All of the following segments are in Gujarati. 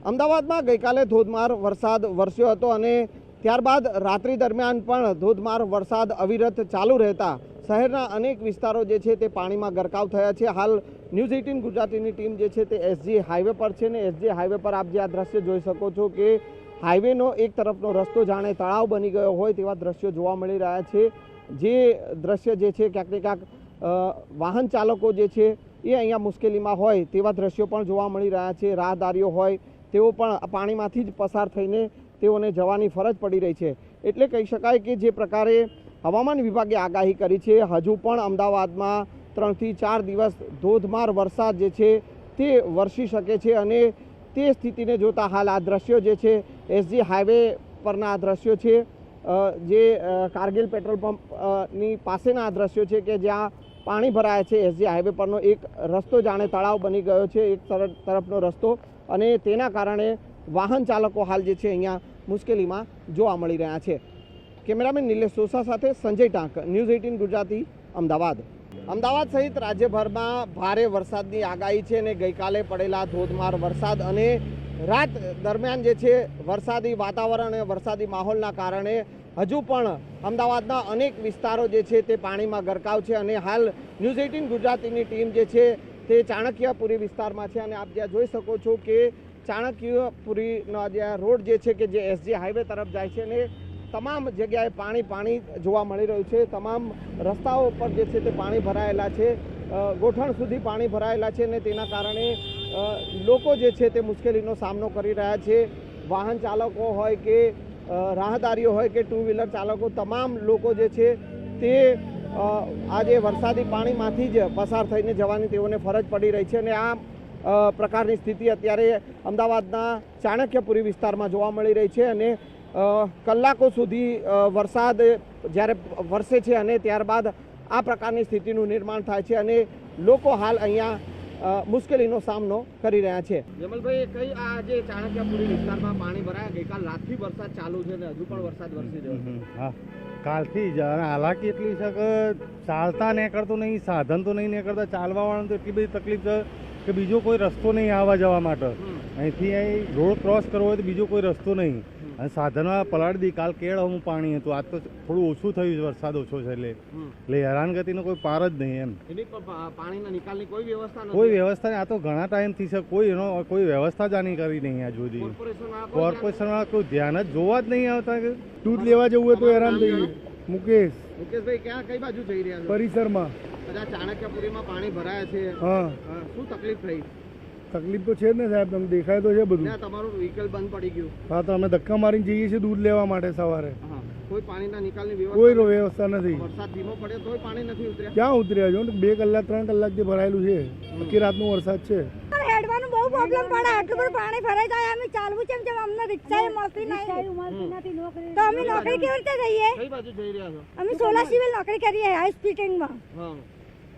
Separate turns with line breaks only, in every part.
અમદાવાદમાં ગઈકાલે ધોધમાર વરસાદ વરસ્યો હતો અને ત્યારબાદ રાત્રિ દરમિયાન પણ ધોધમાર વરસાદ અવિરત ચાલુ રહેતા શહેરના અનેક વિસ્તારો જે છે તે પાણીમાં ગરકાવ થયા છે। હાલ ન્યૂઝ 18 ગુજરાતીની ટીમ જે છે તે એસજી હાઈવે પર છે ને એસજી હાઈવે પર આપ જે આ દ્રશ્ય જોઈ શકો છો કે હાઈવેનો એક તરફનો રસ્તો જાણે તળાવ બની ગયો હોય તેવા દ્રશ્યો જોવા મળી રહ્યા છે। જે દ્રશ્ય જે છે ક્યાંક ને ક્યાંક વાહન ચાલકો જે છે એ અહીંયા મુશ્કેલીમાં હોય તેવા દ્રશ્યો પણ જોવા મળી રહ્યા છે। રાહદારીઓ હોય તેઓ પણ પાણીમાંથી જ પસાર થઈને તેઓને જવાની ફરજ પડી રહી છે। એટલે કહી શકાય કે જે પ્રકારે હવામાન વિભાગે આગાહી કરી છે હજુ પણ અમદાવાદમાં 3 થી 4 દિવસ ધોધમાર વરસાદ જે છે તે વરસી શકે છે અને તે સ્થિતિને જોતા હાલ આ દ્રશ્યો જે છે એસજી હાઈવે પરના આ દ્રશ્યો છે જે કારગિલ પેટ્રોલ પંપની પાસેના આ દ્રશ્યો છે કે જ્યાં પાણી ભરાય છે। એસજી હાઈવે પરનો એક રસ્તો જાણે તળાવ બની ગયો છે એક તરફનો રસ્તો અને તેના કારણે વાહન ચાલકો હાલ જે છે અહીંયા મુશ્કેલીમાં જોવા મળી રહ્યા છે। કેમેરામેન નિલેશ સોસા સાથે સંજય ટાંક, ન્યૂઝ 18 ગુજરાતી, અમદાવાદ। અમદાવાદ સહિત રાજ્યભરમાં ભારે વરસાદની આગાહી છે અને ગઈકાલે પડેલા ધોધમાર વરસાદ અને રાત દરમિયાન જે છે વરસાદી વાતાવરણ અને વરસાદી માહોલના કારણે હજુ પણ અમદાવાદના અનેક વિસ્તારો જે છે તે પાણીમાં ગરકાવ છે અને હાલ ન્યૂઝ 18 ગુજરાતીની ટીમ જે છે તે ચાણક્યપુરી વિસ્તારમાં છે અને આપ જ્યાં જોઈ શકો છો કે ચાણક્યપુરીનો જે રોડ જે છે કે જે એસજી હાઈવે તરફ જાય છે અને તમામ જગ્યાએ પાણી જોવા મળી રહ્યું છે। તમામ રસ્તાઓ પર જે છે તે પાણી ભરાયેલા છે, ગોઠણ સુધી પાણી ભરાયેલા છે અને તેના કારણે લોકો જે છે તે મુશ્કેલીનો સામનો કરી રહ્યા છે। વાહન ચાલકો હોય કે રાહદારીઓ હોય કે ટુ વ્હીલર ચાલકો, તમામ લોકો જે છે તે આજે વરસાદી પાણીમાંથી જ પસાર થઈને જવાની તેઓને ફરજ પડી રહી છે અને આ પ્રકારની સ્થિતિ અત્યારે અમદાવાદના ચાણક્યપુરી વિસ્તારમાં જોવા મળી રહી છે અને કલાકો સુધી વરસાદ જ્યારે વરસે છે અને ત્યારબાદ આ પ્રકારની સ્થિતિનું નિર્માણ થાય છે અને લોકો હાલ અહીંયા મુશ્કેલીનો સામનો કરી રહ્યા છે। જમલભાઈ, કઈ આ જે ચાણક્યપુરી વિસ્તારમાં પાણી ભરાયા, ગઈકાલ રાતથી વરસાદ ચાલુ છે અને હજુ પણ વરસાદ વરસી રહ્યો છે?
હા, કાલથી જ હાલાકી એટલી છે કે ચાલતા નીકળતું નહીં, સાધન તો નહીં નીકળતા, ચાલવાવાળાને તો એટલી બધી તકલીફ છે કે બીજો કોઈ રસ્તો નહીં આવવા જવા માટે। અહીંથી અહીં રોડ ક્રોસ કરવો હોય તો બીજો કોઈ રસ્તો નહીં અને સાધનમાં પલાળી દી। કાલ કેળવનું પાણી હતું, આજ તો થોડું ઓછું થયું છે, વરસાદ ઓછો છે એટલે હેરાનગતિનો કોઈ પાર જ નહીં એમ।
પાણીના નિકાલની કોઈ વ્યવસ્થા નથી?
કોઈ વ્યવસ્થા નહીં, આ તો ઘણા ટાઈમથી છે, કોઈ વ્યવસ્થા જ આની કરી નહીં આજ સુધી। કોર્પોરેશનમાં કોઈ ધ્યાન જ જોવા જ નહીં આવતા કે દૂધ લેવા જવું હોય તો હેરાન થઈએ।
મુકેશભાઈ, ક્યાં કઈ બાજુ જઈ રહ્યા છો?
પરિસરમાં
બધા ચાણક્યપુરીમાં પાણી ભરાયા છે,
હા,
શું તકલીફ થઈ?
તકલીફ તો છે જ ને સાહેબ, તમને દેખાય તો છે બધું।
તમારું વ્હીકલ બંધ પડી ગયું? હા,
તો અમે ધક્કા મારીને જઈએ છીએ દૂધ લેવા માટે સવારે।
કોઈ પાણીના નિકાલની
કોઈ વ્યવસ્થા નથી।
વરસાદ ધીમો પડ્યો તોય પાણી નથી ઉતર્યા?
ક્યાં ઉતર્યા? જો 2 કલાક 3 કલાક જે ભરાયેલું છે, આખી રાતનો વરસાદ છે।
હેડવાનું બહુ પ્રોબ્લેમ પડે, આટલું બધું પાણી ભરાઈ જાય, અમે ચાલવું છે જેમ અમને રિક્ષા મળતી નહીં તો અમે નોકરી કેવી રીતે જઈએ?
કઈ બાજુ જઈ રહ્યા છો?
અમે સોલા સિવિલ નોકરી કરીએ હાઈ સ્પીડિંગમાં,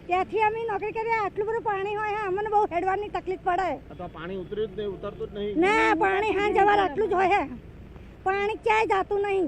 ત્યાંથી અમે નોકરી કરીએ। આટલું બધું પાણી હોય અમને બહુ હેડવાની તકલીફ પડે।
તો પાણી ઉતર્યું જ નહીં, ઉતરતું જ નહીં?
ના, પાણી હા જવાર આટલું જ હોય, પાણી ક્યાંય જતું નહીં।